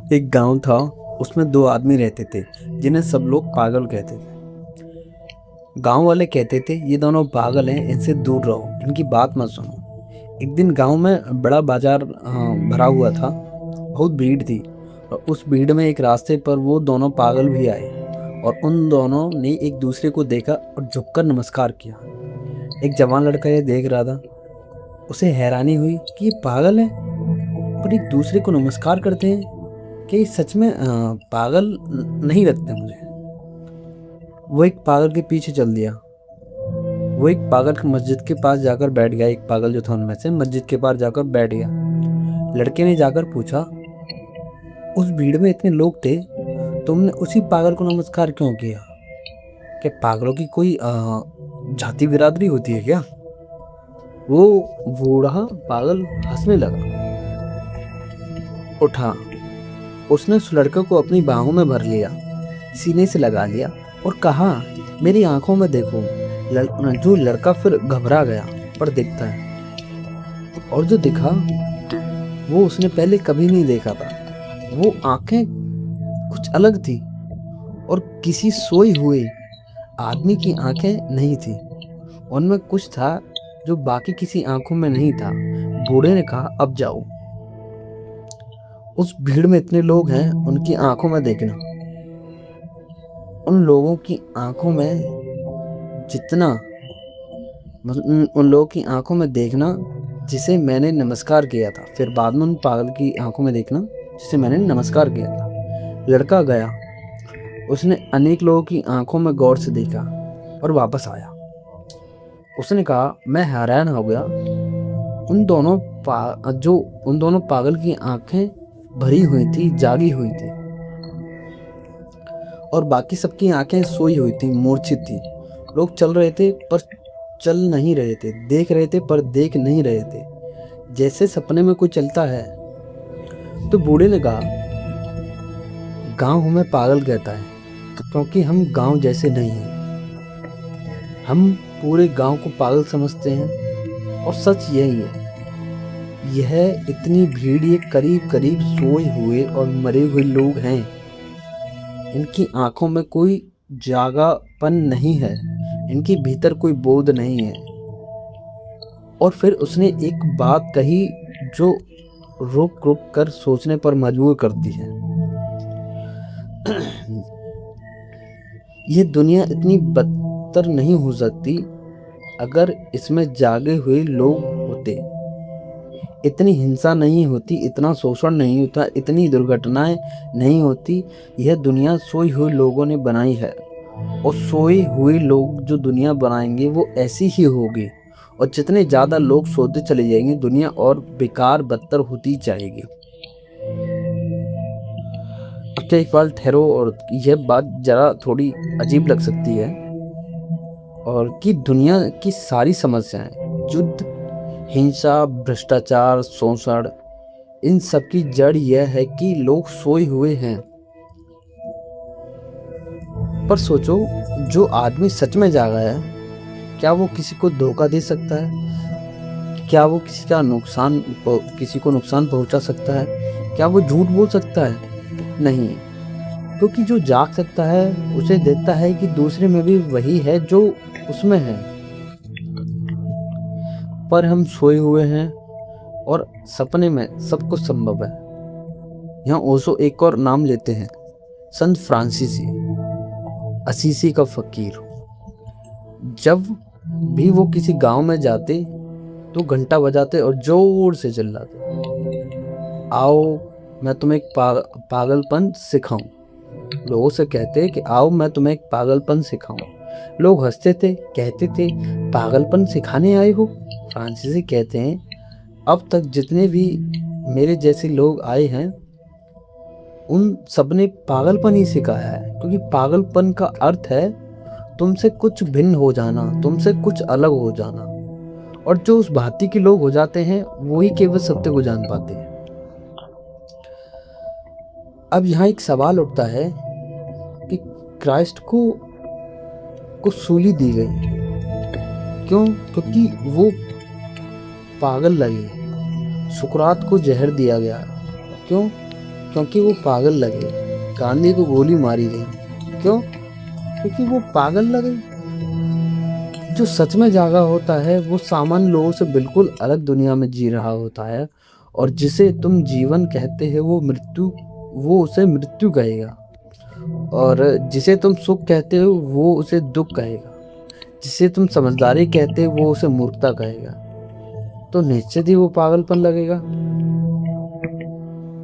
एक गांव था। उसमें दो आदमी रहते थे जिन्हें सब लोग पागल कहते थे। गांव वाले कहते थे ये दोनों पागल हैं, इनसे दूर रहो, इनकी बात मत सुनो। एक दिन गांव में बड़ा बाजार भरा हुआ था। बहुत भीड़ थी और उस भीड़ में एक रास्ते पर वो दोनों पागल भी आए और उन दोनों ने एक दूसरे को देखा और झुककर नमस्कार किया। एक जवान लड़का ये देख रहा था। उसे हैरानी हुई कि ये पागल है पर एक दूसरे को नमस्कार करते हैं। कि सच में पागल नहीं लगते मुझे। वो एक पागल के पीछे चल दिया। वो एक पागल मस्जिद के पास जाकर बैठ गया। एक पागल जो था उनमें से मस्जिद के पास जाकर बैठ गया। लड़के ने जाकर पूछा, उस भीड़ में इतने लोग थे, तुमने उसी पागल को नमस्कार क्यों किया? क्या पागलों की कोई जाति बिरादरी होती है क्या? वो बूढ़ा पागल हंसने लगा। उठा, उसने उस लड़के को अपनी बाहों में भर लिया, सीने से लगा लिया और कहा, मेरी आंखों में देखो। जो लड़का फिर घबरा गया पर दिखता है, और जो दिखा वो उसने पहले कभी नहीं देखा था। वो आंखें कुछ अलग थी और किसी सोए हुए आदमी की आंखें नहीं थी। उनमें कुछ था जो बाकी किसी आंखों में नहीं था। बूढ़े ने कहा, अब जाओ, उस भीड़ में इतने लोग हैं, उनकी आंखों में देखना। उन लोगों की आंखों में जितना उन लोगों की आंखों में देखना जिसे मैंने नमस्कार किया था। फिर बाद में उन पागल की आंखों में देखना जिसे मैंने नमस्कार किया था। लड़का गया, उसने अनेक लोगों की आंखों में गौर से देखा और वापस आया। उसने कहा, मैं हैरान हो गया। उन दोनों पागल की आंखें भरी हुई थी, जागी हुई थी, और बाकी सबकी आंखें सोई हुई थी, मूर्छित थी। लोग चल रहे थे पर चल नहीं रहे थे, देख रहे थे पर देख नहीं रहे थे, जैसे सपने में कोई चलता है। तो बूढ़े ने कहा, गांव हमें पागल कहता है क्योंकि हम गांव जैसे नहीं हैं। हम पूरे गांव को पागल समझते हैं और सच यही है। यह इतनी भीड़, ये करीब करीब सोए हुए और मरे हुए लोग हैं। इनकी आंखों में कोई जागापन नहीं है, इनके भीतर कोई बोध नहीं है। और फिर उसने एक बात कही जो रुक रुक कर सोचने पर मजबूर करती है। यह दुनिया इतनी बदतर नहीं हो सकती अगर इसमें जागे हुए लोग होते। इतनी हिंसा नहीं होती, इतना शोषण नहीं होता, इतनी दुर्घटनाएं नहीं होती। यह दुनिया सोए हुए लोगों ने बनाई है, और सोए हुए लोग जो दुनिया बनाएंगे वो ऐसी ही होगी। और जितने ज़्यादा लोग सोते चले जाएंगे, दुनिया और बेकार बदतर होती जाएगी। अब क्या एक बार ठहरो, और यह बात ज़रा थोड़ी अजीब लग सकती है, और कि दुनिया की सारी समस्याएं, युद्ध, हिंसा, भ्रष्टाचार, शोषण, इन सब की जड़ यह है कि लोग सोए हुए हैं। पर सोचो, जो आदमी सच में जागा है, क्या वो किसी को धोखा दे सकता है? क्या वो किसी को नुकसान पहुंचा सकता है? क्या वो झूठ बोल सकता है? नहीं, क्योंकि जो जाग सकता है उसे देखता है कि दूसरे में भी वही है जो उसमें है। पर हम सोए हुए हैं और सपने में सब कुछ संभव है। यहाँ ओशो एक और नाम लेते हैं, संत फ्रांसीसी, असीसी का फकीर। जब भी वो किसी गांव में जाते तो घंटा बजाते और जोर से चिल्लाते, आओ मैं तुम्हें एक पागलपन सिखाऊं। लोगों से कहते कि आओ मैं तुम्हें एक पागलपन सिखाऊं। लोग हंसते थे, कहते थे, पागलपन सिखाने आए हो? फ्रांसीसी कहते हैं, अब तक जितने भी मेरे जैसे लोग आए हैं उन सबने पागलपन ही सिखाया है, क्योंकि पागलपन का अर्थ है तुमसे कुछ भिन्न हो जाना, तुमसे कुछ अलग हो जाना। और जो उस भांति के लोग हो जाते हैं वही केवल सत्य को जान पाते हैं। अब यहाँ एक सवाल उठता है कि क्राइस्ट को सूली दी गई क्यों? क्योंकि वो पागल लगे। सुकरात को जहर दिया गया क्यों? क्योंकि वो पागल लगे। गांधी को गोली मारी गई, क्यों? क्योंकि वो पागल लगे। जो सच में जागा होता है वो सामान्य लोगों से बिल्कुल अलग दुनिया में जी रहा होता है, और जिसे तुम जीवन कहते हो वो उसे मृत्यु कहेगा, और जिसे तुम सुख कहते हो वो उसे दुख कहेगा, जिसे तुम समझदारी कहते हो वो उसे मूर्खता कहेगा। तो निश्चित ही वो पागलपन लगेगा।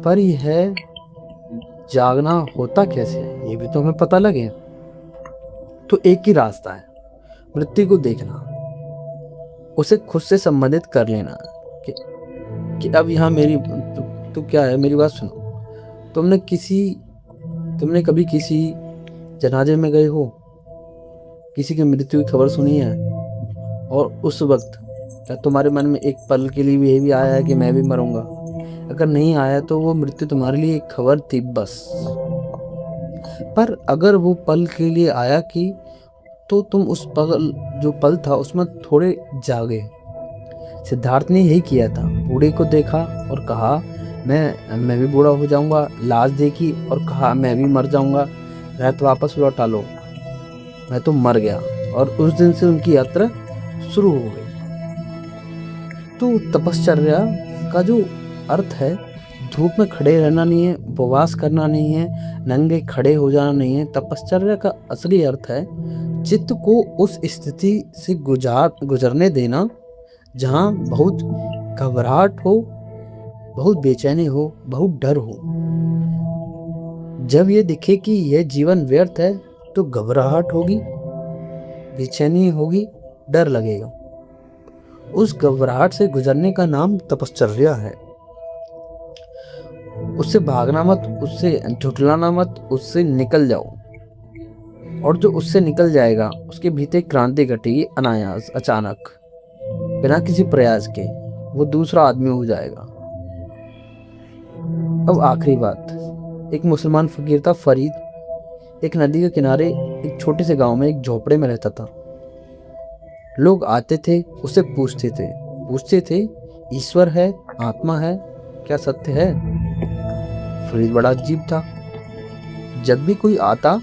पर यह जागना होता कैसे है, ये भी तो हमें पता लगे। तो एक ही रास्ता है, मृत्यु को देखना, उसे खुद से संबंधित कर लेना कि अब यहाँ मेरी तो क्या है। मेरी बात सुनो, तुमने कभी किसी जनाजे में गए हो, किसी की मृत्यु की खबर सुनी है, और उस वक्त क्या तुम्हारे मन में एक पल के लिए भी ये भी आया है कि मैं भी मरूंगा? अगर नहीं आया तो वो मृत्यु तुम्हारे लिए एक खबर थी बस। पर अगर वो पल के लिए आया कि तो तुम उस जो पल था उसमें थोड़े जागे। सिद्धार्थ ने यही किया था। बूढ़े को देखा और कहा मैं भी बूढ़ा हो जाऊंगा। लाश देखी और कहा मैं भी मर जाऊंगा। रात वापस लौटा लो, मैं तो मर गया। और उस दिन से उनकी यात्रा शुरू हो गई। तो तपश्चर्या का जो अर्थ है, धूप में खड़े रहना नहीं है, उपवास करना नहीं है, नंगे खड़े हो जाना नहीं है। तपश्चर्या का असली अर्थ है चित्त को उस स्थिति से गुजरने देना जहाँ बहुत घबराहट हो, बहुत बेचैनी हो, बहुत डर हो। जब ये दिखे कि यह जीवन व्यर्थ है तो घबराहट होगी, बेचैनी होगी, डर लगेगा। उस घबराहट से गुजरने का नाम तपश्चर्या है। उससे भागना मत, उससे झुठलाना मत, उससे निकल जाओ। और जो उससे निकल जाएगा उसके भीतर क्रांति घटेगी अनायास, अचानक, बिना किसी प्रयास के। वो दूसरा आदमी हो जाएगा। अब आखिरी बात, एक मुसलमान फकीर था फरीद। एक नदी के किनारे एक छोटे से गांव में एक झोपड़े में रहता था। लोग आते थे, उससे पूछते थे ईश्वर है, आत्मा है, क्या सत्य है? फरीद बड़ा अजीब था। जब भी कोई आता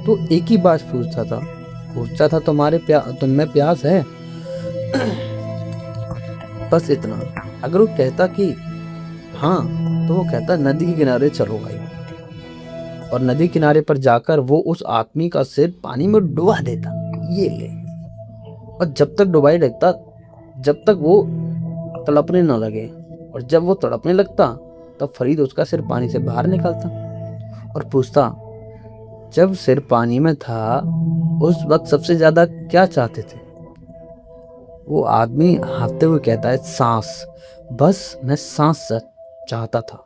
तो एक ही बात पूछता था तुम में प्यास है? बस इतना। अगर वो कहता कि हाँ, तो वो कहता नदी के किनारे चलो भाई। और नदी किनारे पर जाकर वो उस आदमी का सिर पानी में डुबा देता, ये ले। और जब तक डुबाई लगता, जब तक वो तड़पने न लगे। और जब वो तड़पने लगता तब फरीद उसका सिर पानी से बाहर निकालता और पूछता, जब सिर पानी में था उस वक्त सबसे ज्यादा क्या चाहते थे? वो आदमी हाफते हुए कहता है, सांस। बस मैं सांस चाहता था।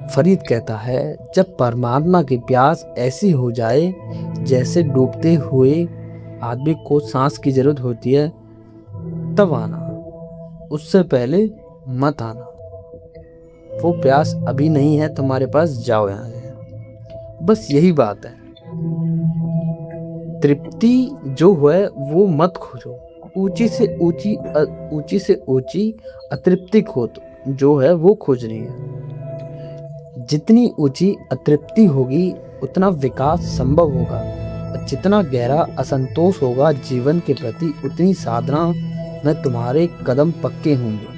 फरीद कहता है, जब परमात्मा की प्यास ऐसी हो जाए जैसे डूबते हुए आदमी को सांस की जरूरत होती है, तब आना, उससे पहले मत आना। वो प्यास अभी नहीं है तुम्हारे पास, जाओ यहाँ से। बस यही बात है। तृप्ति जो है वो मत खोजो, ऊंची से ऊंची अतृप्ति जो है वो खोजनी है। जितनी ऊंची अतृप्ति होगी उतना विकास संभव होगा, और जितना गहरा असंतोष होगा जीवन के प्रति उतनी साधना में तुम्हारे कदम पक्के होंगे।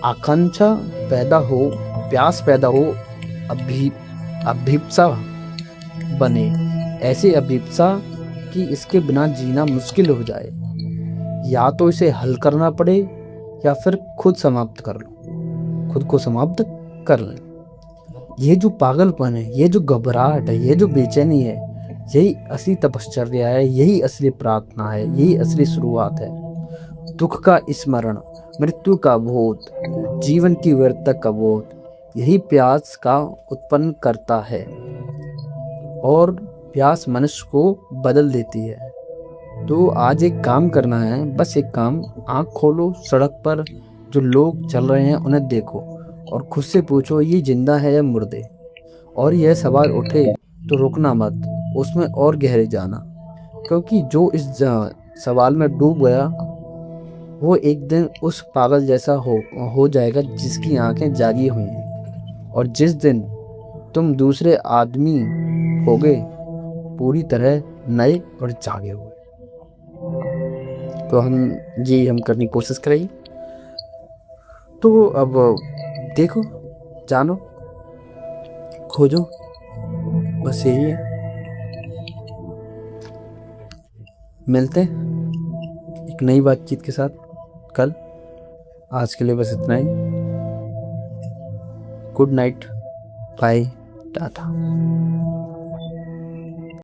आकांक्षा पैदा हो, प्यास पैदा हो, अभिप्सा बने, ऐसे अभिप्सा कि इसके बिना जीना मुश्किल हो जाए। या तो इसे हल करना पड़े या फिर खुद को समाप्त कर लें। ये जो पागलपन है, ये जो घबराहट है, ये जो बेचैनी है, यही असली तपश्चर्या है, यही असली प्रार्थना है, यही असली शुरुआत है। दुख का स्मरण, मृत्यु का बोध, जीवन की व्यर्थता का बोध, यही प्यास का उत्पन्न करता है। और प्यास मनुष्य को बदल देती है। तो आज एक काम करना है, बस एक काम, आँख खोलो, सड़क पर जो लोग चल रहे हैं उन्हें देखो और खुद से पूछो ये जिंदा है या मुर्दे। और यह सवाल उठे तो रुकना मत, उसमें और गहरे जाना, क्योंकि जो इस सवाल में डूब गया वो एक दिन उस पागल जैसा हो जाएगा जिसकी आंखें जागी हुई हैं। और जिस दिन तुम दूसरे आदमी हो गए, पूरी तरह नए और जागे हुए। तो हम करने की कोशिश करेंगे। तो अब देखो, जानो, खोजो, बस यही है। मिलते हैं एक नई बातचीत के साथ कल। आज के लिए बस इतना ही। Good night, bye, Tata.